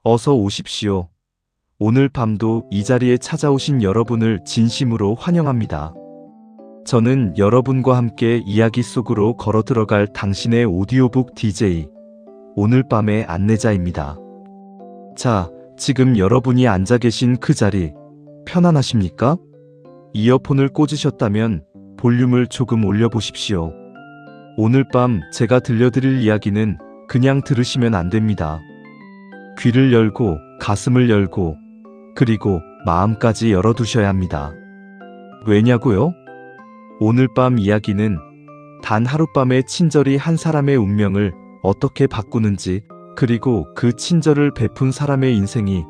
어서 오십시오. 오늘 밤도 이 자리에 찾아오신 여러분을 진심으로 환영합니다. 저는 여러분과 함께 이야기 속으로 걸어 들어갈 당신의 오디오북 DJ, 오늘 밤의 안내자입니다. 자, 지금 여러분이 앉아 계신 그 자리, 편안하십니까? 이어폰을 꽂으셨다면 볼륨을 조금 올려보십시오. 오늘 밤 제가 들려드릴 이야기는 그냥 들으시면 안 됩니다. 귀를 열고 가슴을 열고 그리고 마음까지 열어두셔야 합니다. 왜냐고요? 오늘 밤 이야기는 단 하룻밤의 친절이 한 사람의 운명을 어떻게 바꾸는지, 그리고 그 친절을 베푼 사람의 인생이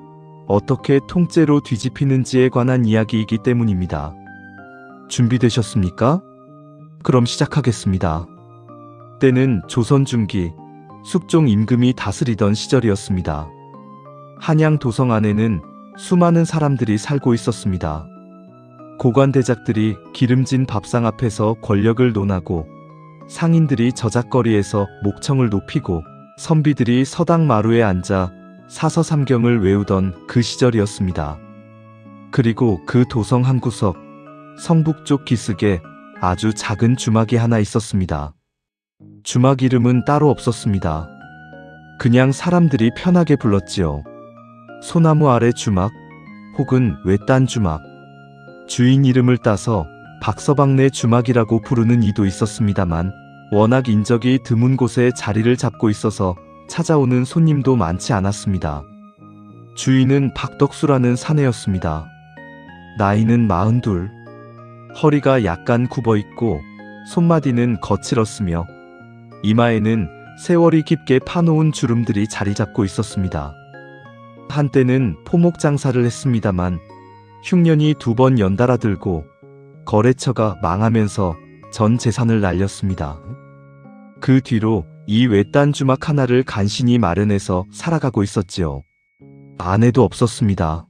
어떻게 통째로 뒤집히는지에 관한 이야기이기 때문입니다. 준비되셨습니까? 그럼 시작하겠습니다. 때는 조선 중기 숙종 임금이 다스리던 시절이었습니다. 한양 도성 안에는 수많은 사람들이 살고 있었습니다. 고관대작들이 기름진 밥상 앞에서 권력을 논하고, 상인들이 저작거리에서 목청을 높이고, 선비들이 서당 마루에 앉아 사서삼경을 외우던 그 시절이었습니다. 그리고 그 도성 한 구석, 성북쪽 기슭에 아주 작은 주막이 하나 있었습니다. 주막 이름은 따로 없었습니다. 그냥 사람들이 편하게 불렀지요. 소나무 아래 주막, 혹은 외딴 주막. 주인 이름을 따서 박서방네 주막이라고 부르는 이도 있었습니다만, 워낙 인적이 드문 곳에 자리를 잡고 있어서 찾아오는 손님도 많지 않았습니다. 주인은 박덕수라는 사내였습니다. 나이는 42, 허리가 약간 굽어있고 손마디는 거칠었으며 이마에는 세월이 깊게 파놓은 주름들이 자리 잡고 있었습니다. 한때는 포목 장사를 했습니다만 흉년이 2번 연달아 들고 거래처가 망하면서 전 재산을 날렸습니다. 그 뒤로 이 외딴 주막 하나를 간신히 마련해서 살아가고 있었지요. 아내도 없었습니다.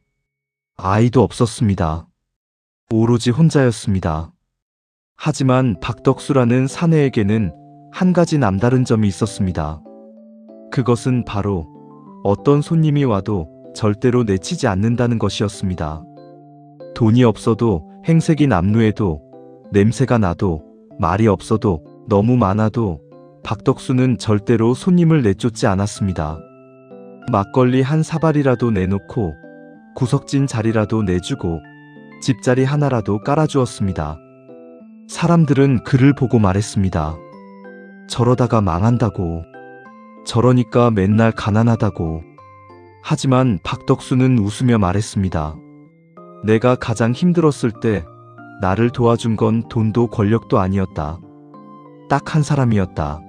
아이도 없었습니다. 오로지 혼자였습니다. 하지만 박덕수라는 사내에게는 한 가지 남다른 점이 있었습니다. 그것은 바로 어떤 손님이 와도 절대로 내치지 않는다는 것이었습니다. 돈이 없어도, 행색이 남루해도, 냄새가 나도, 말이 없어도, 너무 많아도 박덕수는 절대로 손님을 내쫓지 않았습니다. 막걸리 한 사발이라도 내놓고 구석진 자리라도 내주고 집자리 하나라도 깔아주었습니다. 사람들은 그를 보고 말했습니다. 저러다가 망한다고. 저러니까 맨날 가난하다고. 하지만 박덕수는 웃으며 말했습니다. 내가 가장 힘들었을 때 나를 도와준 건 돈도 권력도 아니었다. 딱 한 사람이었다.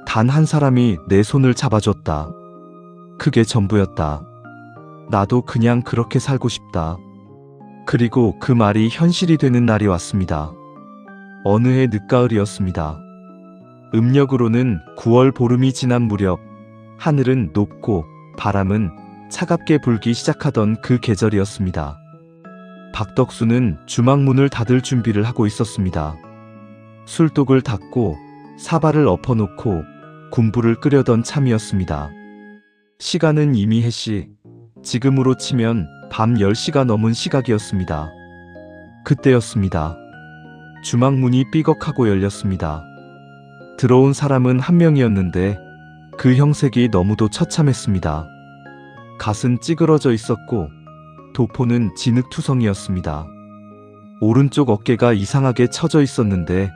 단 한 사람이 내 손을 잡아줬다. 그게 전부였다. 나도 그냥 그렇게 살고 싶다. 그리고 그 말이 현실이 되는 날이 왔습니다. 어느 해 늦가을이었습니다. 음력으로는 9월 보름이 지난 무렵, 하늘은 높고 바람은 차갑게 불기 시작하던 그 계절이었습니다. 박덕수는 주막 문을 닫을 준비를 하고 있었습니다. 술독을 닫고 사발을 엎어놓고 군부를 끓여던 참이었습니다. 시간은 이미 해시, 지금으로 치면 밤 10시가 넘은 시각이었습니다. 그때였습니다. 주막 문이 삐걱하고 열렸습니다. 들어온 사람은 한 명이었는데 그 형색이 너무도 처참했습니다. 갓은 찌그러져 있었고 도포는 진흙투성이었습니다. 오른쪽 어깨가 이상하게 처져 있었는데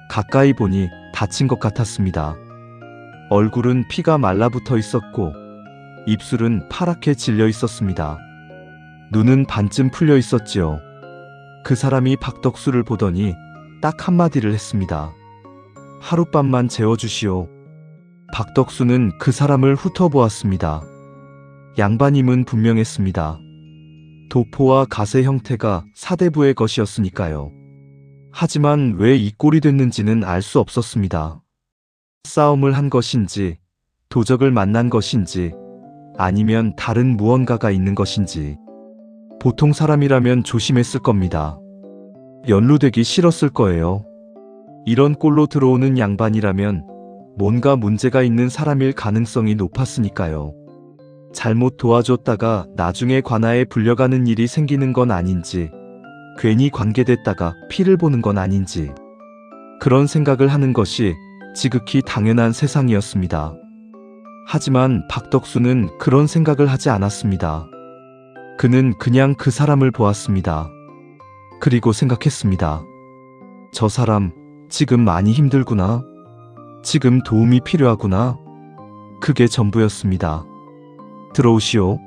가까이 보니 다친 것 같았습니다. 얼굴은 피가 말라붙어 있었고 입술은 파랗게 질려 있었습니다. 눈은 반쯤 풀려 있었지요. 그 사람이 박덕수를 보더니 딱 한마디를 했습니다. 하룻밤만 재워주시오. 박덕수는 그 사람을 훑어보았습니다. 양반임은 분명했습니다. 도포와 갓의 형태가 사대부의 것이었으니까요. 하지만 왜 이 꼴이 됐는지는 알 수 없었습니다. 싸움을 한 것인지, 도적을 만난 것인지, 아니면 다른 무언가가 있는 것인지. 보통 사람이라면 조심했을 겁니다. 연루되기 싫었을 거예요. 이런 꼴로 들어오는 양반이라면 뭔가 문제가 있는 사람일 가능성이 높았으니까요. 잘못 도와줬다가 나중에 관아에 불려가는 일이 생기는 건 아닌지, 괜히 관계됐다가 피를 보는 건 아닌지, 그런 생각을 하는 것이 지극히 당연한 세상이었습니다. 하지만 박덕수는 그런 생각을 하지 않았습니다. 그는 그냥 그 사람을 보았습니다. 그리고 생각했습니다. 저 사람 지금 많이 힘들구나. 지금 도움이 필요하구나. 그게 전부였습니다. 들어오시오.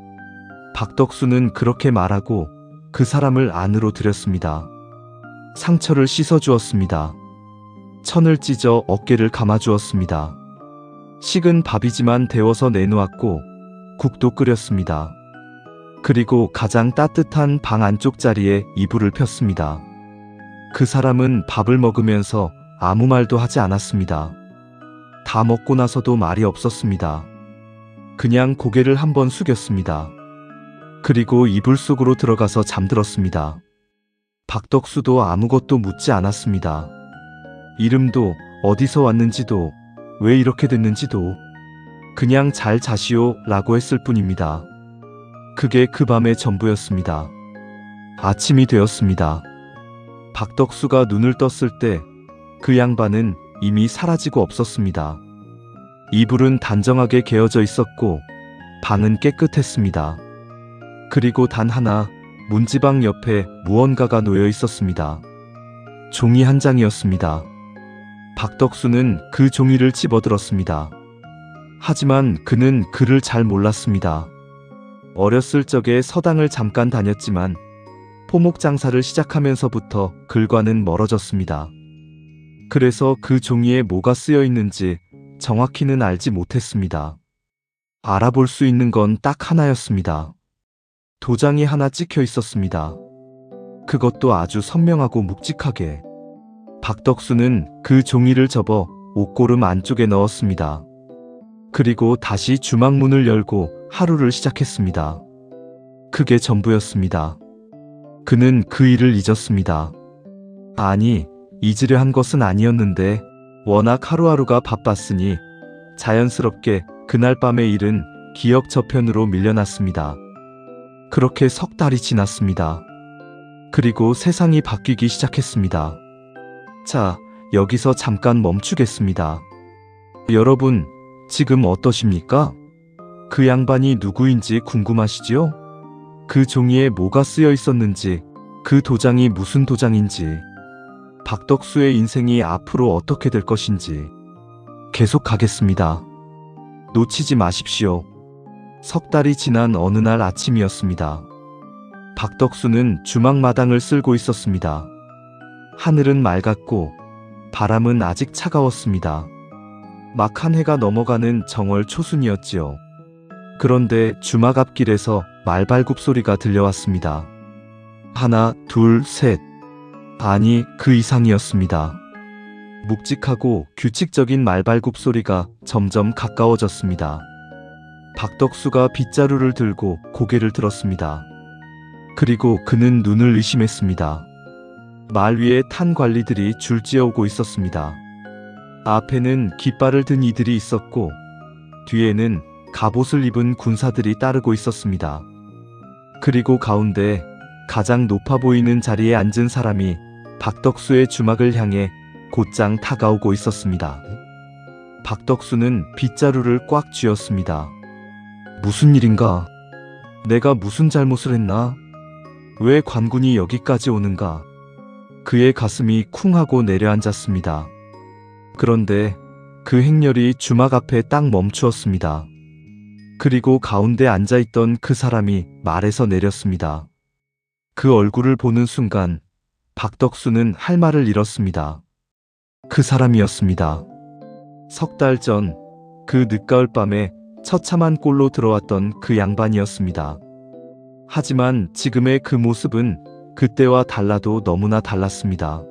박덕수는 그렇게 말하고 그 사람을 안으로 들였습니다. 상처를 씻어주었습니다. 천을 찢어 어깨를 감아주었습니다. 식은 밥이지만 데워서 내놓았고 국도 끓였습니다. 그리고 가장 따뜻한 방 안쪽 자리에 이불을 폈습니다. 그 사람은 밥을 먹으면서 아무 말도 하지 않았습니다. 다 먹고 나서도 말이 없었습니다. 그냥 고개를 한번 숙였습니다. 그리고 이불 속으로 들어가서 잠들었습니다. 박덕수도 아무것도 묻지 않았습니다. 이름도 어디서 왔는지도 왜 이렇게 됐는지도 그냥 잘 자시오 라고 했을 뿐입니다. 그게 그 밤의 전부였습니다. 아침이 되었습니다. 박덕수가 눈을 떴을 때 그 양반은 이미 사라지고 없었습니다. 이불은 단정하게 개어져 있었고 방은 깨끗했습니다. 그리고 단 하나 문지방 옆에 무언가가 놓여 있었습니다. 종이 한 장이었습니다. 박덕수는 그 종이를 집어들었습니다. 하지만 그는 글을 잘 몰랐습니다. 어렸을 적에 서당을 잠깐 다녔지만 포목 장사를 시작하면서부터 글과는 멀어졌습니다. 그래서 그 종이에 뭐가 쓰여 있는지 정확히는 알지 못했습니다. 알아볼 수 있는 건 딱 하나였습니다. 도장이 하나 찍혀 있었습니다. 그것도 아주 선명하고 묵직하게. 박덕수는 그 종이를 접어 옷고름 안쪽에 넣었습니다. 그리고 다시 주막문을 열고 하루를 시작했습니다. 그게 전부였습니다. 그는 그 일을 잊었습니다. 아니, 잊으려 한 것은 아니었는데 워낙 하루하루가 바빴으니 자연스럽게 그날 밤의 일은 기억 저편으로 밀려났습니다. 그렇게 석 달이 지났습니다. 그리고 세상이 바뀌기 시작했습니다. 자, 여기서 잠깐 멈추겠습니다. 여러분, 지금 어떠십니까? 그 양반이 누구인지 궁금하시지요? 그 종이에 뭐가 쓰여 있었는지, 그 도장이 무슨 도장인지, 박덕수의 인생이 앞으로 어떻게 될 것인지 계속 가겠습니다. 놓치지 마십시오. 석 달이 지난 어느 날 아침이었습니다. 박덕수는 주막마당을 쓸고 있었습니다. 하늘은 맑았고 바람은 아직 차가웠습니다. 막 한 해가 넘어가는 정월 초순이었지요. 그런데 주막 앞길에서 말발굽 소리가 들려왔습니다. 하나, 둘, 셋. 아니, 그 이상이었습니다. 묵직하고 규칙적인 말발굽 소리가 점점 가까워졌습니다. 박덕수가 빗자루를 들고 고개를 들었습니다. 그리고 그는 눈을 의심했습니다. 말 위에 탄 관리들이 줄지어 오고 있었습니다. 앞에는 깃발을 든 이들이 있었고 뒤에는 갑옷을 입은 군사들이 따르고 있었습니다. 그리고 가운데 가장 높아 보이는 자리에 앉은 사람이 박덕수의 주막을 향해 곧장 다가오고 있었습니다. 박덕수는 빗자루를 꽉 쥐었습니다. 무슨 일인가? 내가 무슨 잘못을 했나? 왜 관군이 여기까지 오는가? 그의 가슴이 쿵 하고 내려앉았습니다. 그런데 그 행렬이 주막 앞에 딱 멈추었습니다. 그리고 가운데 앉아있던 그 사람이 말에서 내렸습니다. 그 얼굴을 보는 순간 박덕수는 할 말을 잃었습니다. 그 사람이었습니다. 석 달 전 그 늦가을 밤에 처참한 꼴로 들어왔던 그 양반이었습니다. 하지만 지금의 그 모습은 그때와 달라도 너무나 달랐습니다.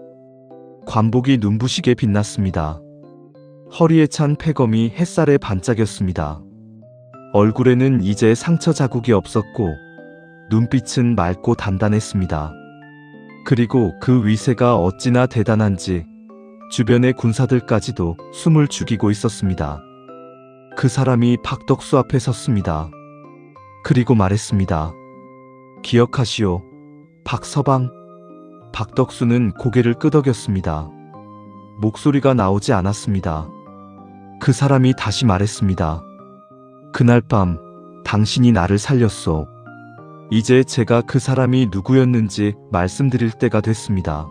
관복이 눈부시게 빛났습니다. 허리에 찬 패검이 햇살에 반짝였습니다. 얼굴에는 이제 상처 자국이 없었고 눈빛은 맑고 단단했습니다. 그리고 그 위세가 어찌나 대단한지 주변의 군사들까지도 숨을 죽이고 있었습니다. 그 사람이 박덕수 앞에 섰습니다. 그리고 말했습니다. 기억하시오, 박서방. 박덕수는 고개를 끄덕였습니다. 목소리가 나오지 않았습니다. 그 사람이 다시 말했습니다. 그날 밤 당신이 나를 살렸소. 이제 제가 그 사람이 누구였는지 말씀드릴 때가 됐습니다.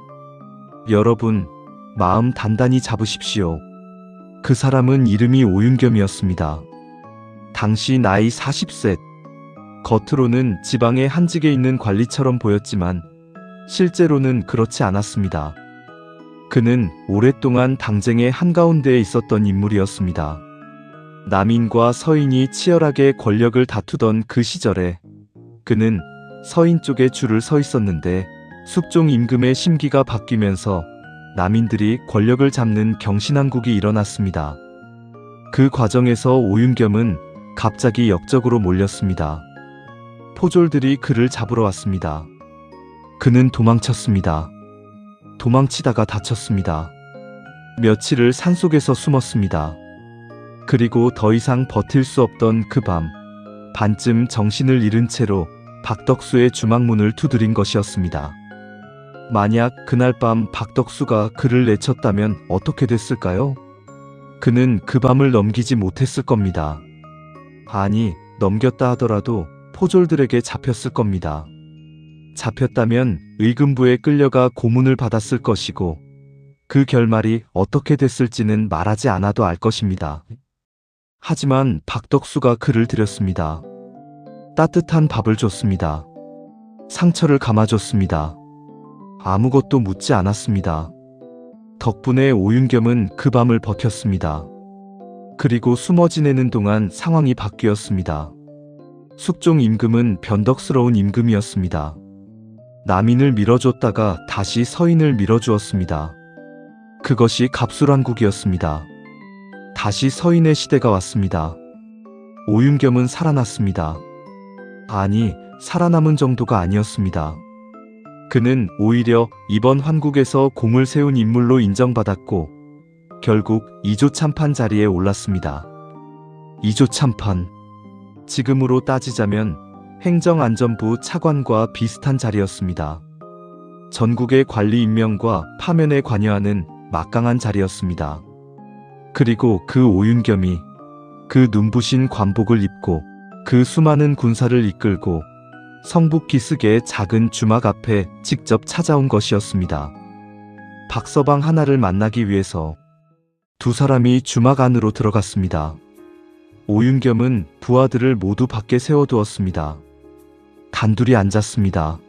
여러분, 마음 단단히 잡으십시오. 그 사람은 이름이 오윤겸이었습니다. 당시 나이 40셋. 겉으로는 지방의 한직에 있는 관리처럼 보였지만 실제로는 그렇지 않았습니다. 그는 오랫동안 당쟁의 한가운데에 있었던 인물이었습니다. 남인과 서인이 치열하게 권력을 다투던 그 시절에 그는 서인 쪽에 줄을 서 있었는데 숙종 임금의 심기가 바뀌면서 남인들이 권력을 잡는 경신왕국이 일어났습니다. 그 과정에서 오윤겸은 갑자기 역적으로 몰렸습니다. 포졸들이 그를 잡으러 왔습니다. 그는 도망쳤습니다. 도망치다가 다쳤습니다. 며칠을 산속에서 숨었습니다. 그리고 더 이상 버틸 수 없던 그 밤, 반쯤 정신을 잃은 채로 박덕수의 주막문을 두드린 것이었습니다. 만약 그날 밤 박덕수가 그를 내쳤다면 어떻게 됐을까요? 그는 그 밤을 넘기지 못했을 겁니다. 아니, 넘겼다 하더라도 포졸들에게 잡혔을 겁니다. 잡혔다면 의금부에 끌려가 고문을 받았을 것이고 그 결말이 어떻게 됐을지는 말하지 않아도 알 것입니다. 하지만 박덕수가 그를 들였습니다. 따뜻한 밥을 줬습니다. 상처를 감아줬습니다. 아무것도 묻지 않았습니다. 덕분에 오윤겸은 그 밤을 버텼습니다. 그리고 숨어 지내는 동안 상황이 바뀌었습니다. 숙종 임금은 변덕스러운 임금이었습니다. 남인을 밀어줬다가 다시 서인을 밀어주었습니다. 그것이 갑술왕국이었습니다. 다시 서인의 시대가 왔습니다. 오윤겸은 살아났습니다. 아니, 살아남은 정도가 아니었습니다. 그는 오히려 이번 환국에서 공을 세운 인물로 인정받았고 결국 이조참판 자리에 올랐습니다. 이조참판. 지금으로 따지자면 행정안전부 차관과 비슷한 자리였습니다. 전국의 관리 임명과 파면에 관여하는 막강한 자리였습니다. 그리고 그 오윤겸이 그 눈부신 관복을 입고 그 수많은 군사를 이끌고 성북 기슭의 작은 주막 앞에 직접 찾아온 것이었습니다. 박서방 하나를 만나기 위해서 두 사람이 주막 안으로 들어갔습니다. 오윤겸은 부하들을 모두 밖에 세워두었습니다. 단둘이 앉았습니다.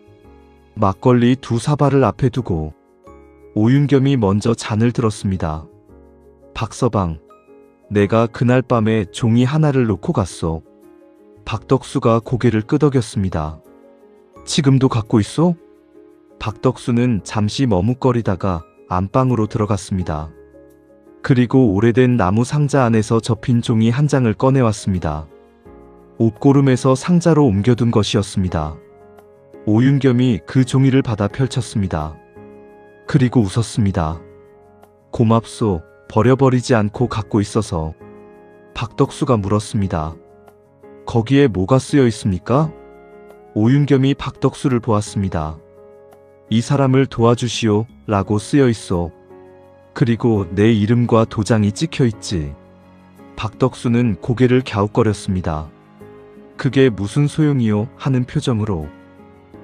막걸리 두 사발을 앞에 두고 오윤겸이 먼저 잔을 들었습니다. 박서방, 내가 그날 밤에 종이 하나를 놓고 갔소. 박덕수가 고개를 끄덕였습니다. 지금도 갖고 있소? 박덕수는 잠시 머뭇거리다가 안방으로 들어갔습니다. 그리고 오래된 나무 상자 안에서 접힌 종이 한 장을 꺼내왔습니다. 옷고름에서 상자로 옮겨둔 것이었습니다. 오윤겸이 그 종이를 받아 펼쳤습니다. 그리고 웃었습니다. 고맙소, 버려버리지 않고 갖고 있어서. 박덕수가 물었습니다. 거기에 뭐가 쓰여 있습니까? 오윤겸이 박덕수를 보았습니다. 이 사람을 도와주시오 라고 쓰여 있어. 그리고 내 이름과 도장이 찍혀 있지. 박덕수는 고개를 갸웃거렸습니다. 그게 무슨 소용이요? 하는 표정으로.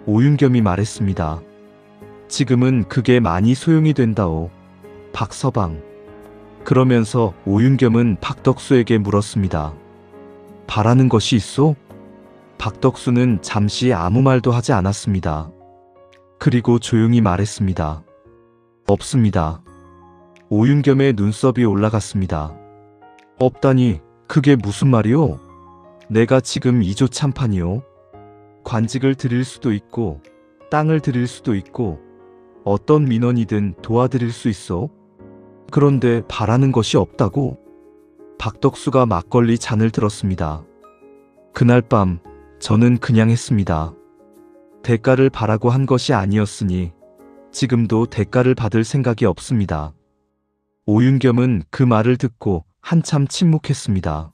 오윤겸이 말했습니다. 지금은 그게 많이 소용이 된다오, 박서방. 그러면서 오윤겸은 박덕수에게 물었습니다. 바라는 것이 있소? 박덕수는 잠시 아무 말도 하지 않았습니다. 그리고 조용히 말했습니다. 없습니다. 오윤겸의 눈썹이 올라갔습니다. 없다니, 그게 무슨 말이오? 내가 지금 이조참판이오. 관직을 드릴 수도 있고 땅을 드릴 수도 있고 어떤 민원이든 도와드릴 수 있어. 그런데 바라는 것이 없다고? 박덕수가 막걸리 잔을 들었습니다. 그날 밤 저는 그냥 했습니다. 대가를 바라고 한 것이 아니었으니 지금도 대가를 받을 생각이 없습니다. 오윤겸은 그 말을 듣고 한참 침묵했습니다.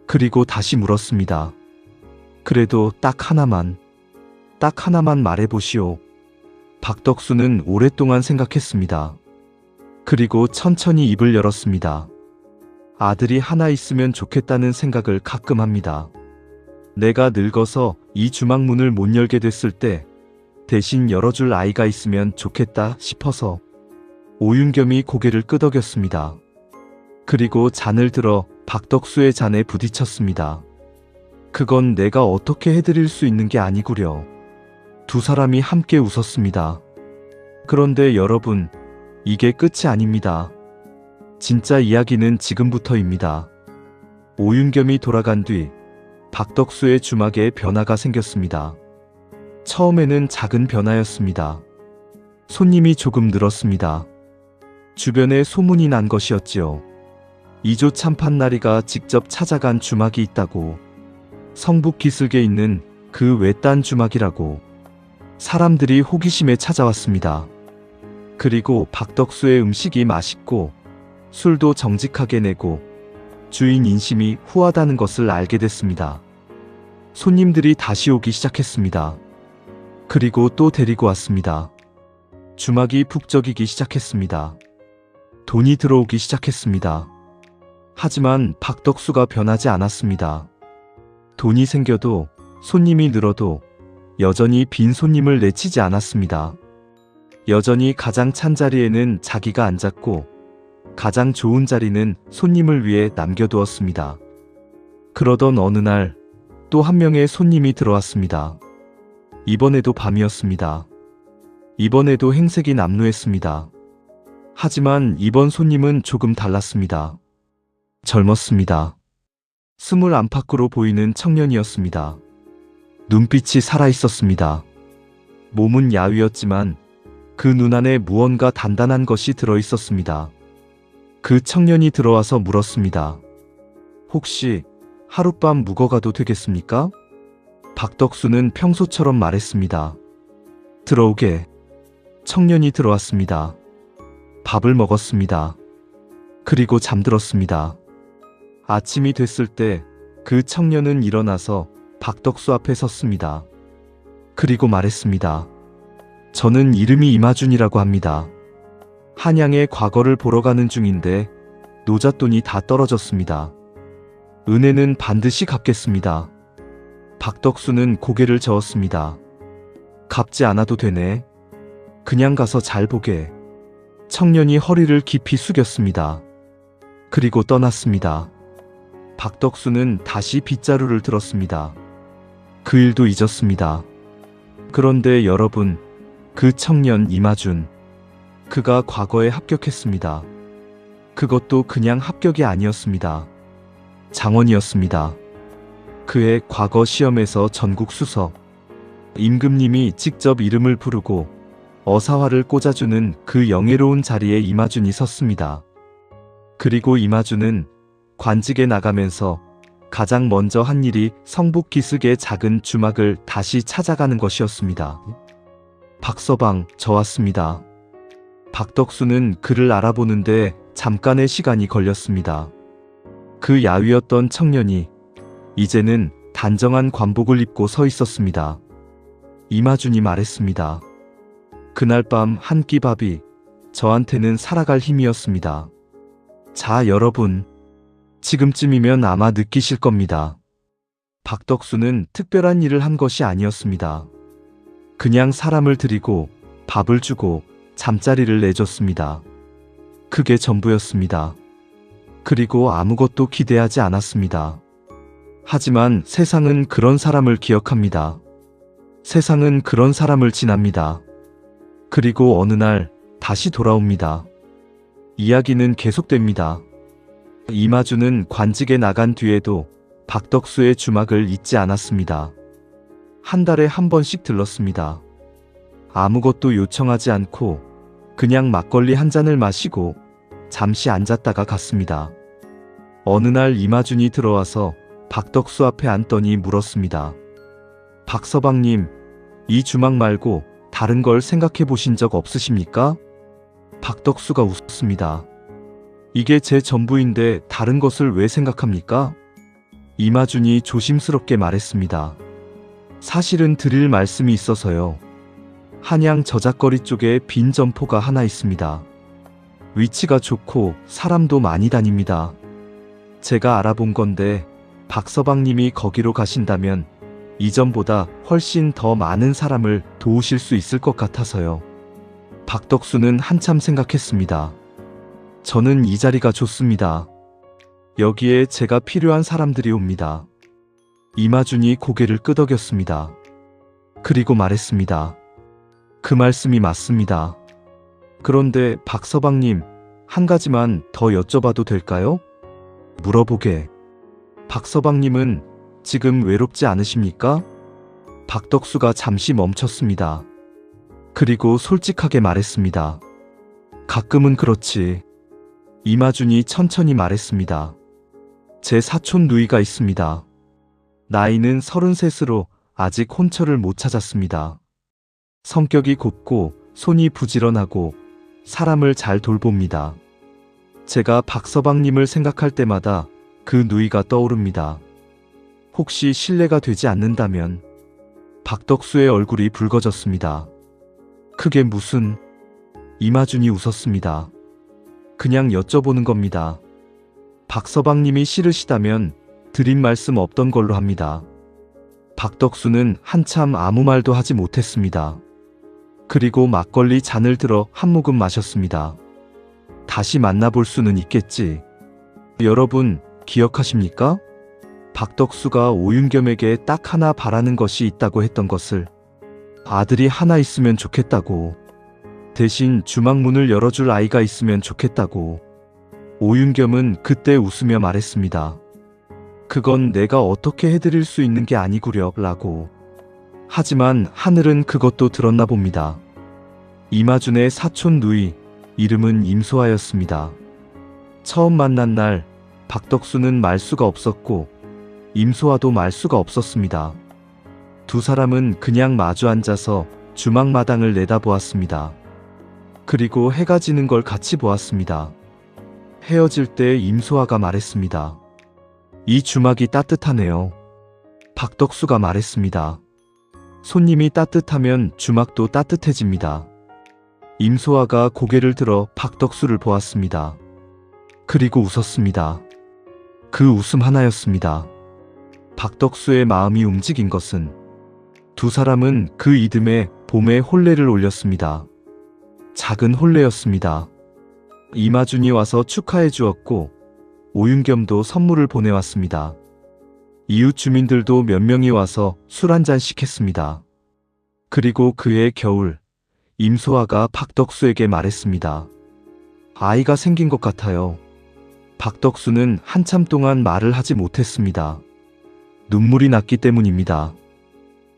그리고 다시 물었습니다. 그래도 딱 하나만 말해보시오. 박덕수는 오랫동안 생각했습니다. 그리고 천천히 입을 열었습니다. 아들이 하나 있으면 좋겠다는 생각을 가끔 합니다. 내가 늙어서 이 주막문을 못 열게 됐을 때 대신 열어줄 아이가 있으면 좋겠다 싶어서. 오윤겸이 고개를 끄덕였습니다. 그리고 잔을 들어 박덕수의 잔에 부딪혔습니다. 그건 내가 어떻게 해드릴 수 있는 게 아니구려. 두 사람이 함께 웃었습니다. 그런데 여러분, 이게 끝이 아닙니다. 진짜 이야기는 지금부터입니다. 오윤겸이 돌아간 뒤 박덕수의 주막에 변화가 생겼습니다. 처음에는 작은 변화였습니다. 손님이 조금 늘었습니다. 주변에 소문이 난 것이었지요. 이조 참판나리가 직접 찾아간 주막이 있다고. 성북 기슭에 있는 그 외딴 주막이라고. 사람들이 호기심에 찾아왔습니다. 그리고 박덕수의 음식이 맛있고 술도 정직하게 내고 주인 인심이 후하다는 것을 알게 됐습니다. 손님들이 다시 오기 시작했습니다. 그리고 또 데리고 왔습니다. 주막이 북적이기 시작했습니다. 돈이 들어오기 시작했습니다. 하지만 박덕수가 변하지 않았습니다. 돈이 생겨도 손님이 늘어도 여전히 빈 손님을 내치지 않았습니다. 여전히 가장 찬 자리에는 자기가 앉았고 가장 좋은 자리는 손님을 위해 남겨두었습니다. 그러던 어느 날 또 한 명의 손님이 들어왔습니다. 이번에도 밤이었습니다. 이번에도 행색이 남루했습니다. 하지만 이번 손님은 조금 달랐습니다. 젊었습니다. 20 안팎으로 보이는 청년이었습니다. 눈빛이 살아있었습니다. 몸은 야위었지만 그 눈 안에 무언가 단단한 것이 들어있었습니다. 그 청년이 들어와서 물었습니다. 혹시 하룻밤 묵어가도 되겠습니까? 박덕수는 평소처럼 말했습니다. 들어오게. 청년이 들어왔습니다. 밥을 먹었습니다. 그리고 잠들었습니다. 아침이 됐을 때 그 청년은 일어나서 박덕수 앞에 섰습니다. 그리고 말했습니다. 저는 이름이 이마준이라고 합니다. 한양의 과거를 보러 가는 중인데 노잣돈이 다 떨어졌습니다. 은혜는 반드시 갚겠습니다. 박덕수는 고개를 저었습니다. 갚지 않아도 되네. 그냥 가서 잘 보게. 청년이 허리를 깊이 숙였습니다. 그리고 떠났습니다. 박덕수는 다시 빗자루를 들었습니다. 그 일도 잊었습니다. 그런데 여러분, 그 청년 이마준, 그가 과거에 합격했습니다. 그것도 그냥 합격이 아니었습니다. 장원이었습니다. 그의 과거 시험에서 전국 수석. 임금님이 직접 이름을 부르고 어사화를 꽂아주는 그 영예로운 자리에 이마준이 섰습니다. 그리고 이마준은 관직에 나가면서 가장 먼저 한 일이 성북 기슭의 작은 주막을 다시 찾아가는 것이었습니다. 박서방, 저 왔습니다. 박덕수는 그를 알아보는데 잠깐의 시간이 걸렸습니다. 그 야위었던 청년이 이제는 단정한 관복을 입고 서 있었습니다. 이마준이 말했습니다. 그날 밤 한 끼 밥이 저한테는 살아갈 힘이었습니다. 자, 여러분. 지금쯤이면 아마 느끼실 겁니다. 박덕수는 특별한 일을 한 것이 아니었습니다. 그냥 사람을 들이고 밥을 주고 잠자리를 내줬습니다. 그게 전부였습니다. 그리고 아무것도 기대하지 않았습니다. 하지만 세상은 그런 사람을 기억합니다. 세상은 그런 사람을 지납니다. 그리고 어느 날 다시 돌아옵니다. 이야기는 계속됩니다. 이마준은 관직에 나간 뒤에도 박덕수의 주막을 잊지 않았습니다. 한 달에 한 번씩 들렀습니다. 아무것도 요청하지 않고 그냥 막걸리 한 잔을 마시고 잠시 앉았다가 갔습니다. 어느 날 이마준이 들어와서 박덕수 앞에 앉더니 물었습니다. 박서방님, 이 주막 말고 다른 걸 생각해 보신 적 없으십니까? 박덕수가 웃었습니다. 이게 제 전부인데 다른 것을 왜 생각합니까? 이마준이 조심스럽게 말했습니다. 사실은 드릴 말씀이 있어서요. 한양 저작거리 쪽에 빈 점포가 하나 있습니다. 위치가 좋고 사람도 많이 다닙니다. 제가 알아본 건데 박서방님이 거기로 가신다면 이전보다 훨씬 더 많은 사람을 도우실 수 있을 것 같아서요. 박덕수는 한참 생각했습니다. 저는 이 자리가 좋습니다. 여기에 제가 필요한 사람들이 옵니다. 이마준이 고개를 끄덕였습니다. 그리고 말했습니다. 그 말씀이 맞습니다. 그런데 박서방님, 한 가지만 더 여쭤봐도 될까요? 물어보게. 박서방님은 지금 외롭지 않으십니까? 박덕수가 잠시 멈췄습니다. 그리고 솔직하게 말했습니다. 가끔은 그렇지. 이마준이 천천히 말했습니다. 제 사촌 누이가 있습니다. 나이는 33으로 아직 혼처를 못 찾았습니다. 성격이 곱고 손이 부지런하고 사람을 잘 돌봅니다. 제가 박서방님을 생각할 때마다 그 누이가 떠오릅니다. 혹시 실례가 되지 않는다면. 박덕수의 얼굴이 붉어졌습니다. 그게 무슨... 이마준이 웃었습니다. 그냥 여쭤보는 겁니다. 박서방님이 싫으시다면 드린 말씀 없던 걸로 합니다. 박덕수는 한참 아무 말도 하지 못했습니다. 그리고 막걸리 잔을 들어 한 모금 마셨습니다. 다시 만나볼 수는 있겠지. 여러분, 기억하십니까? 박덕수가 오윤겸에게 딱 하나 바라는 것이 있다고 했던 것을. 아들이 하나 있으면 좋겠다고. 대신 주막문을 열어줄 아이가 있으면 좋겠다고. 오윤겸은 그때 웃으며 말했습니다. 그건 내가 어떻게 해드릴 수 있는 게 아니구려 라고. 하지만 하늘은 그것도 들었나 봅니다. 이마준의 사촌 누이, 이름은 임소아였습니다. 처음 만난 날 박덕수는 말 수가 없었고 임소아도 말 수가 없었습니다. 두 사람은 그냥 마주 앉아서 주막마당을 내다보았습니다. 그리고 해가 지는 걸 같이 보았습니다. 헤어질 때 임소아가 말했습니다. 이 주막이 따뜻하네요. 박덕수가 말했습니다. 손님이 따뜻하면 주막도 따뜻해집니다. 임소아가 고개를 들어 박덕수를 보았습니다. 그리고 웃었습니다. 그 웃음 하나였습니다. 박덕수의 마음이 움직인 것은 두 사람은 그 이듬해 봄에 혼례를 올렸습니다. 작은 혼례였습니다. 이마준이 와서 축하해 주었고 오윤겸도 선물을 보내왔습니다. 이웃 주민들도 몇 명이 와서 술 한 잔씩 했습니다. 그리고 그해 겨울 임소아가 박덕수에게 말했습니다. 아이가 생긴 것 같아요. 박덕수는 한참 동안 말을 하지 못했습니다. 눈물이 났기 때문입니다.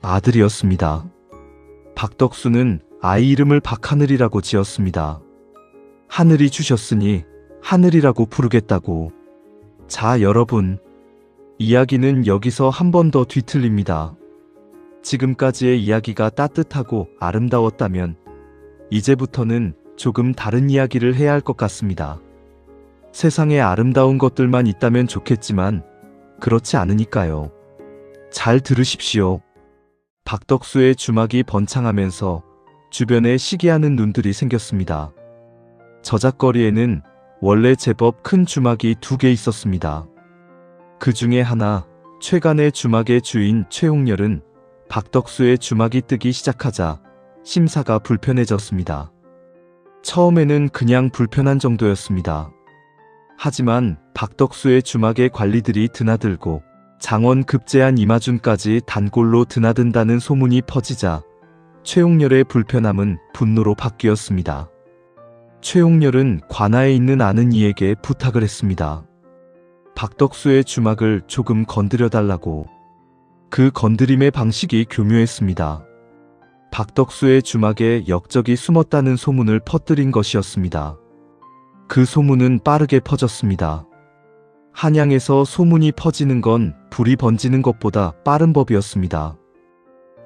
아들이었습니다. 박덕수는 아이 이름을 박하늘이라고 지었습니다. 하늘이 주셨으니 하늘이라고 부르겠다고. 자, 여러분. 이야기는 여기서 한 번 더 뒤틀립니다. 지금까지의 이야기가 따뜻하고 아름다웠다면 이제부터는 조금 다른 이야기를 해야 할 것 같습니다. 세상에 아름다운 것들만 있다면 좋겠지만 그렇지 않으니까요. 잘 들으십시오. 박덕수의 주막이 번창하면서 주변에 시기하는 눈들이 생겼습니다. 저작거리에는 원래 제법 큰 주막이 2개 있었습니다. 그 중에 하나, 최간의 주막의 주인 최홍렬은 박덕수의 주막이 뜨기 시작하자 심사가 불편해졌습니다. 처음에는 그냥 불편한 정도였습니다. 하지만 박덕수의 주막의 관리들이 드나들고 장원 급제한 이마준까지 단골로 드나든다는 소문이 퍼지자 최홍렬의 불편함은 분노로 바뀌었습니다. 최홍렬은 관아에 있는 아는 이에게 부탁을 했습니다. 박덕수의 주막을 조금 건드려달라고. 그 건드림의 방식이 교묘했습니다. 박덕수의 주막에 역적이 숨었다는 소문을 퍼뜨린 것이었습니다. 그 소문은 빠르게 퍼졌습니다. 한양에서 소문이 퍼지는 건 불이 번지는 것보다 빠른 법이었습니다.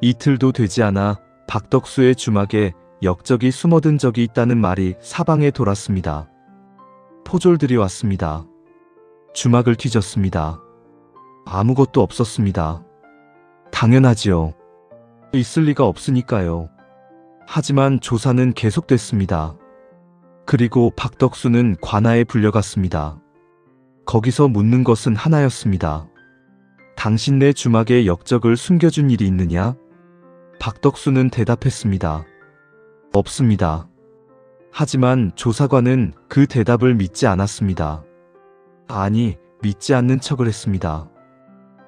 이틀도 되지 않아 박덕수의 주막에 역적이 숨어든 적이 있다는 말이 사방에 돌았습니다. 포졸들이 왔습니다. 주막을 뒤졌습니다. 아무것도 없었습니다. 당연하지요. 있을 리가 없으니까요. 하지만 조사는 계속됐습니다. 그리고 박덕수는 관아에 불려갔습니다. 거기서 묻는 것은 하나였습니다. 당신 내 주막에 역적을 숨겨준 일이 있느냐? 박덕수는 대답했습니다. 없습니다. 하지만 조사관은 그 대답을 믿지 않았습니다. 아니, 믿지 않는 척을 했습니다.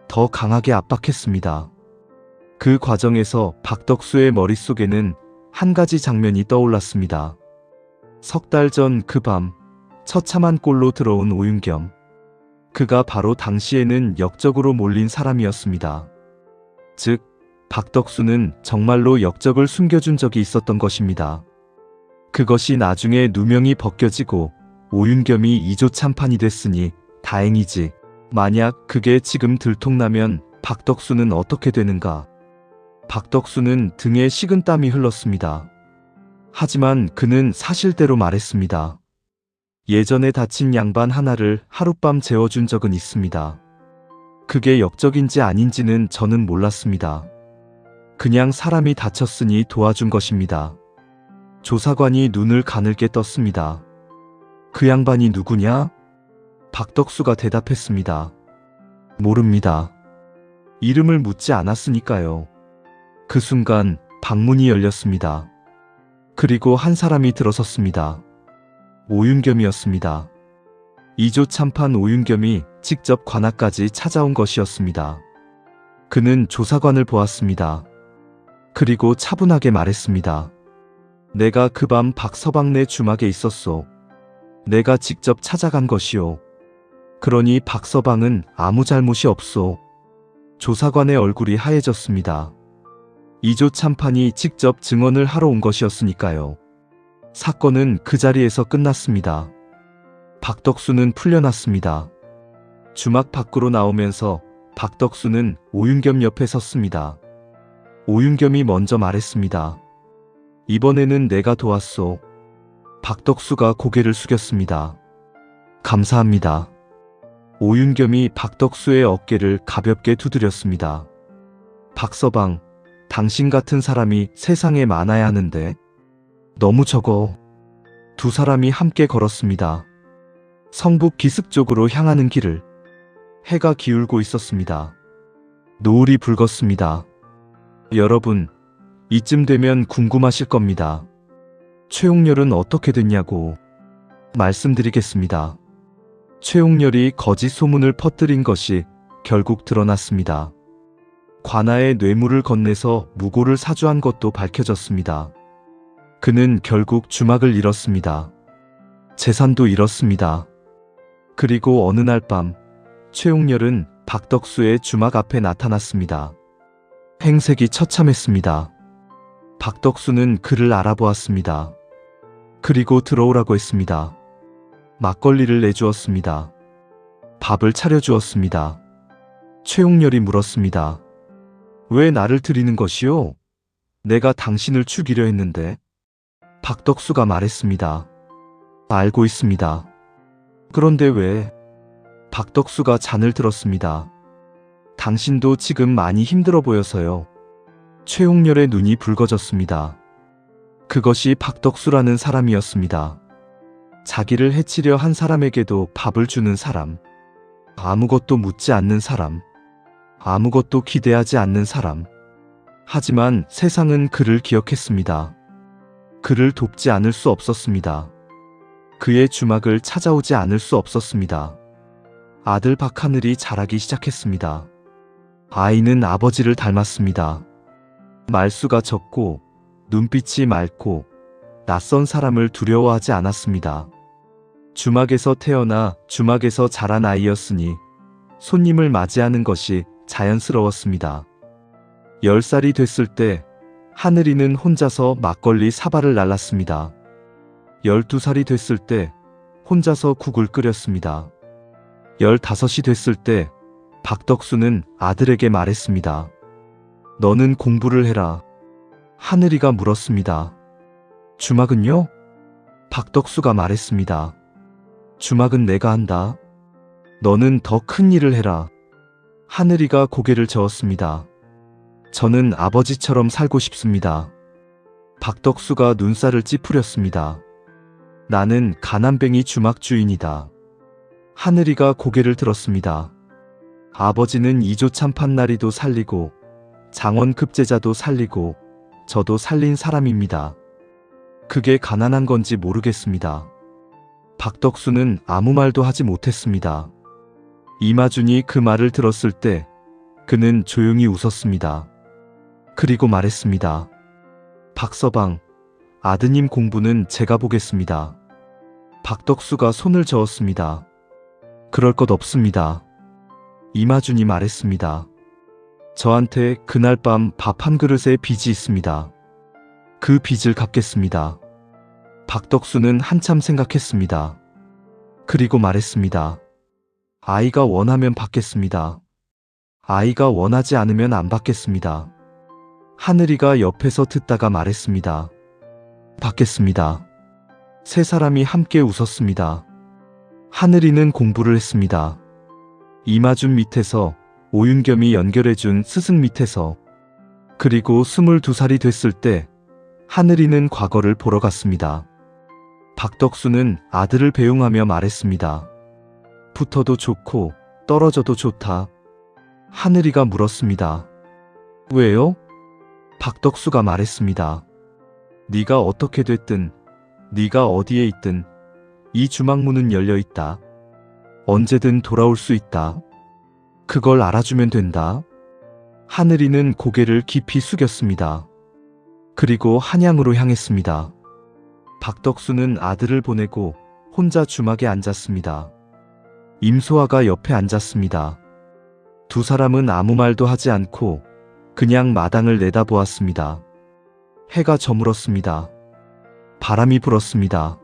더 강하게 압박했습니다. 그 과정에서 박덕수의 머릿속에는 한 가지 장면이 떠올랐습니다. 석 달 전 그 밤, 처참한 꼴로 들어온 오윤겸. 그가 바로 당시에는 역적으로 몰린 사람이었습니다. 즉, 박덕수는 정말로 역적을 숨겨준 적이 있었던 것입니다. 그것이 나중에 누명이 벗겨지고 오윤겸이 이조참판이 됐으니 다행이지. 만약 그게 지금 들통나면 박덕수는 어떻게 되는가? 박덕수는 등에 식은땀이 흘렀습니다. 하지만 그는 사실대로 말했습니다. 예전에 다친 양반 하나를 하룻밤 재워준 적은 있습니다. 그게 역적인지 아닌지는 저는 몰랐습니다. 그냥 사람이 다쳤으니 도와준 것입니다. 조사관이 눈을 가늘게 떴습니다. 그 양반이 누구냐? 박덕수가 대답했습니다. 모릅니다. 이름을 묻지 않았으니까요. 그 순간 방문이 열렸습니다. 그리고 한 사람이 들어섰습니다. 오윤겸이었습니다. 이조참판 오윤겸이 직접 관아까지 찾아온 것이었습니다. 그는 조사관을 보았습니다. 그리고 차분하게 말했습니다. 내가 그 밤 박서방 네 주막에 있었소. 내가 직접 찾아간 것이오. 그러니 박서방은 아무 잘못이 없소. 조사관의 얼굴이 하얘졌습니다. 이조참판이 직접 증언을 하러 온 것이었으니까요. 사건은 그 자리에서 끝났습니다. 박덕수는 풀려났습니다. 주막 밖으로 나오면서 박덕수는 오윤겸 옆에 섰습니다. 오윤겸이 먼저 말했습니다. 이번에는 내가 도왔소. 박덕수가 고개를 숙였습니다. 감사합니다. 오윤겸이 박덕수의 어깨를 가볍게 두드렸습니다. 박서방, 당신 같은 사람이 세상에 많아야 하는데 너무 적어. 두 사람이 함께 걸었습니다. 성북 기슭 쪽으로 향하는 길을. 해가 기울고 있었습니다. 노을이 붉었습니다. 여러분, 이쯤 되면 궁금하실 겁니다. 최홍렬은 어떻게 됐냐고. 말씀드리겠습니다. 최홍렬이 거짓 소문을 퍼뜨린 것이 결국 드러났습니다. 관아에 뇌물을 건네서 무고를 사주한 것도 밝혀졌습니다. 그는 결국 주막을 잃었습니다. 재산도 잃었습니다. 그리고 어느 날 밤 최홍렬은 박덕수의 주막 앞에 나타났습니다. 행색이 처참했습니다. 박덕수는 그를 알아보았습니다. 그리고 들어오라고 했습니다. 막걸리를 내주었습니다. 밥을 차려주었습니다. 최홍렬이 물었습니다. 왜 나를 드리는 것이오? 내가 당신을 죽이려 했는데. 박덕수가 말했습니다. 알고 있습니다. 그런데 왜? 박덕수가 잔을 들었습니다. 당신도 지금 많이 힘들어 보여서요. 최홍렬의 눈이 붉어졌습니다. 그것이 박덕수라는 사람이었습니다. 자기를 해치려 한 사람에게도 밥을 주는 사람. 아무것도 묻지 않는 사람. 아무것도 기대하지 않는 사람. 하지만 세상은 그를 기억했습니다. 그를 돕지 않을 수 없었습니다. 그의 주막을 찾아오지 않을 수 없었습니다. 아들 박하늘이 자라기 시작했습니다. 아이는 아버지를 닮았습니다. 말수가 적고 눈빛이 맑고 낯선 사람을 두려워하지 않았습니다. 주막에서 태어나 주막에서 자란 아이였으니 손님을 맞이하는 것이 자연스러웠습니다. 10살이 됐을 때 하늘이는 혼자서 막걸리 사발을 날랐습니다. 12살이 됐을 때 혼자서 국을 끓였습니다. 15이 됐을 때 박덕수는 아들에게 말했습니다. 너는 공부를 해라. 하늘이가 물었습니다. 주막은요? 박덕수가 말했습니다. 주막은 내가 한다. 너는 더 큰 일을 해라. 하늘이가 고개를 저었습니다. 저는 아버지처럼 살고 싶습니다. 박덕수가 눈살을 찌푸렸습니다. 나는 가난뱅이 주막 주인이다. 하늘이가 고개를 들었습니다. 아버지는 이조 참판나리도 살리고 장원 급제자도 살리고 저도 살린 사람입니다. 그게 가난한 건지 모르겠습니다. 박덕수는 아무 말도 하지 못했습니다. 이마준이 그 말을 들었을 때 그는 조용히 웃었습니다. 그리고 말했습니다. 박서방, 아드님 공부는 제가 보겠습니다. 박덕수가 손을 저었습니다. 그럴 것 없습니다. 이마준이 말했습니다. 저한테 그날 밤 밥 한 그릇에 빚이 있습니다. 그 빚을 갚겠습니다. 박덕수는 한참 생각했습니다. 그리고 말했습니다. 아이가 원하면 받겠습니다. 아이가 원하지 않으면 안 받겠습니다. 하늘이가 옆에서 듣다가 말했습니다. 받겠습니다. 세 사람이 함께 웃었습니다. 하늘이는 공부를 했습니다. 이마준 밑에서, 오윤겸이 연결해준 스승 밑에서. 그리고 22살이 됐을 때 하늘이는 과거를 보러 갔습니다. 박덕수는 아들을 배웅하며 말했습니다. 붙어도 좋고 떨어져도 좋다. 하늘이가 물었습니다. 왜요? 박덕수가 말했습니다. 네가 어떻게 됐든, 네가 어디에 있든 이 주막문은 열려 있다. 언제든 돌아올 수 있다. 그걸 알아주면 된다. 하늘이는 고개를 깊이 숙였습니다. 그리고 한양으로 향했습니다. 박덕수는 아들을 보내고 혼자 주막에 앉았습니다. 임소아가 옆에 앉았습니다. 두 사람은 아무 말도 하지 않고 그냥 마당을 내다보았습니다. 해가 저물었습니다. 바람이 불었습니다.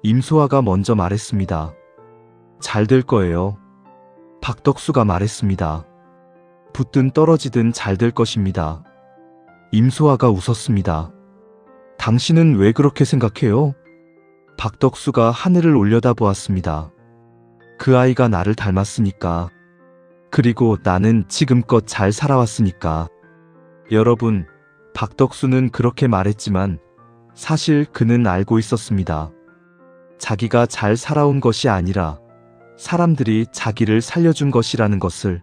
임소아가 먼저 말했습니다. 잘 될 거예요. 박덕수가 말했습니다. 붙든 떨어지든 잘 될 것입니다. 임소아가 웃었습니다. 당신은 왜 그렇게 생각해요? 박덕수가 하늘을 올려다보았습니다. 그 아이가 나를 닮았으니까. 그리고 나는 지금껏 잘 살아왔으니까. 여러분, 박덕수는 그렇게 말했지만 사실 그는 알고 있었습니다. 자기가 잘 살아온 것이 아니라 사람들이 자기를 살려준 것이라는 것을.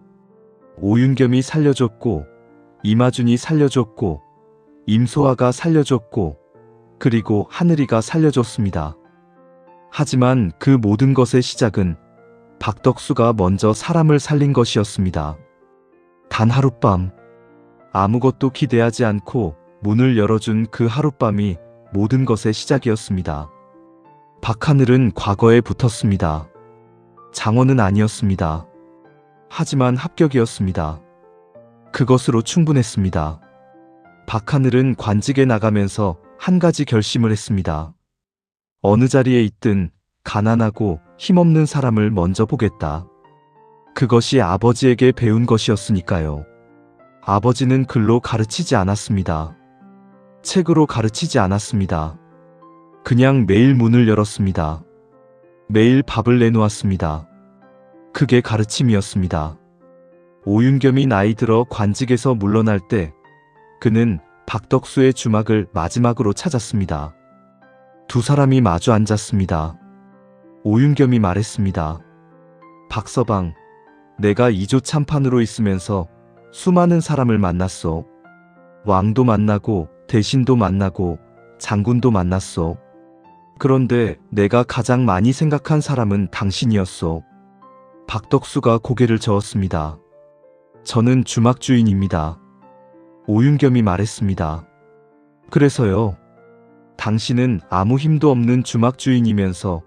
오윤겸이 살려줬고, 이마준이 살려줬고, 임소아가 살려줬고, 그리고 하늘이가 살려줬습니다. 하지만 그 모든 것의 시작은 박덕수가 먼저 사람을 살린 것이었습니다. 단 하룻밤, 아무것도 기대하지 않고 문을 열어준 그 하룻밤이 모든 것의 시작이었습니다. 박하늘은 과거에 붙었습니다. 장원은 아니었습니다. 하지만 합격이었습니다. 그것으로 충분했습니다. 박하늘은 관직에 나가면서 한 가지 결심을 했습니다. 어느 자리에 있든 가난하고 힘없는 사람을 먼저 보겠다. 그것이 아버지에게 배운 것이었으니까요. 아버지는 글로 가르치지 않았습니다. 책으로 가르치지 않았습니다. 그냥 매일 문을 열었습니다. 매일 밥을 내놓았습니다. 그게 가르침이었습니다. 오윤겸이 나이 들어 관직에서 물러날 때 그는 박덕수의 주막을 마지막으로 찾았습니다. 두 사람이 마주 앉았습니다. 오윤겸이 말했습니다. 박서방, 내가 이조 참판으로 있으면서 수많은 사람을 만났소. 왕도 만나고 대신도 만나고 장군도 만났소. 그런데 내가 가장 많이 생각한 사람은 당신이었소. 박덕수가 고개를 저었습니다. 저는 주막 주인입니다. 오윤겸이 말했습니다. 그래서요. 당신은 아무 힘도 없는 주막 주인이면서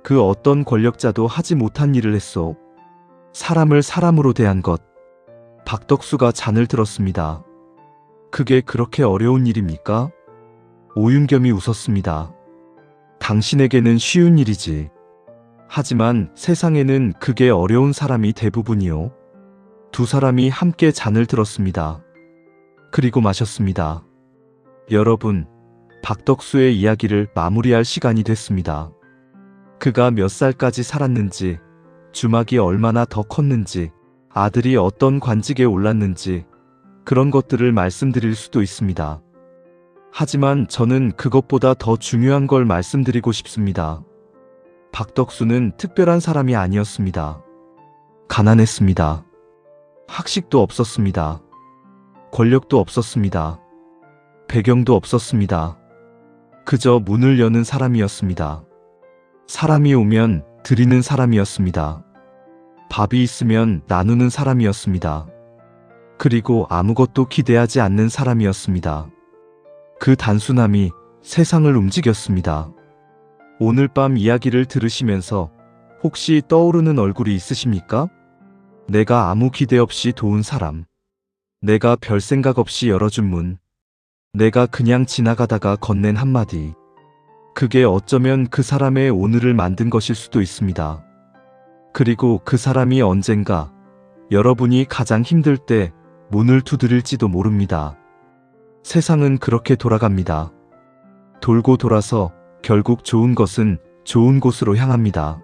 그 어떤 권력자도 하지 못한 일을 했소. 사람을 사람으로 대한 것. 박덕수가 잔을 들었습니다. 그게 그렇게 어려운 일입니까? 오윤겸이 웃었습니다. 당신에게는 쉬운 일이지. 하지만 세상에는 그게 어려운 사람이 대부분이요. 두 사람이 함께 잔을 들었습니다. 그리고 마셨습니다. 여러분, 박덕수의 이야기를 마무리할 시간이 됐습니다. 그가 몇 살까지 살았는지, 주막이 얼마나 더 컸는지, 아들이 어떤 관직에 올랐는지, 그런 것들을 말씀드릴 수도 있습니다. 하지만 저는 그것보다 더 중요한 걸 말씀드리고 싶습니다. 박덕수는 특별한 사람이 아니었습니다. 가난했습니다. 학식도 없었습니다. 권력도 없었습니다. 배경도 없었습니다. 그저 문을 여는 사람이었습니다. 사람이 오면 드리는 사람이었습니다. 밥이 있으면 나누는 사람이었습니다. 그리고 아무것도 기대하지 않는 사람이었습니다. 그 단순함이 세상을 움직였습니다. 오늘 밤 이야기를 들으시면서 혹시 떠오르는 얼굴이 있으십니까? 내가 아무 기대 없이 도운 사람. 내가 별 생각 없이 열어준 문. 내가 그냥 지나가다가 건넨 한마디. 그게 어쩌면 그 사람의 오늘을 만든 것일 수도 있습니다. 그리고 그 사람이 언젠가 여러분이 가장 힘들 때 문을 두드릴지도 모릅니다. 세상은 그렇게 돌아갑니다. 돌고 돌아서 결국 좋은 것은 좋은 곳으로 향합니다.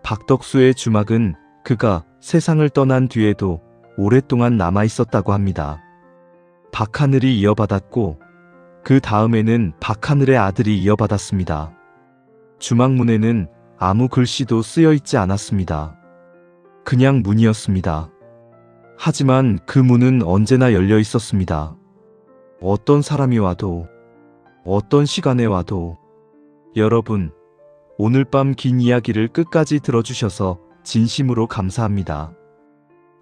박덕수의 주막은 그가 세상을 떠난 뒤에도 오랫동안 남아 있었다고 합니다. 박하늘이 이어받았고 그 다음에는 박하늘의 아들이 이어받았습니다. 주막문에는 아무 글씨도 쓰여 있지 않았습니다. 그냥 문이었습니다. 하지만 그 문은 언제나 열려 있었습니다. 어떤 사람이 와도, 어떤 시간에 와도. 여러분, 오늘 밤 긴 이야기를 끝까지 들어주셔서 진심으로 감사합니다.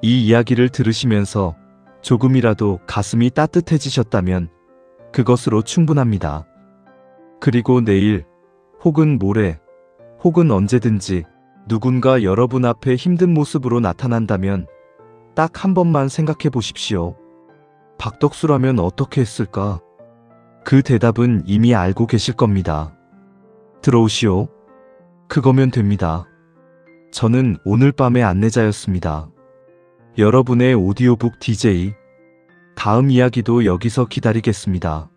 이 이야기를 들으시면서 조금이라도 가슴이 따뜻해지셨다면 그것으로 충분합니다. 그리고 내일, 혹은 모레, 혹은 언제든지 누군가 여러분 앞에 힘든 모습으로 나타난다면 딱 한 번만 생각해 보십시오. 박덕수라면 어떻게 했을까? 그 대답은 이미 알고 계실 겁니다. 들어오시오. 그거면 됩니다. 저는 오늘 밤의 안내자였습니다. 여러분의 오디오북 DJ. 다음 이야기도 여기서 기다리겠습니다.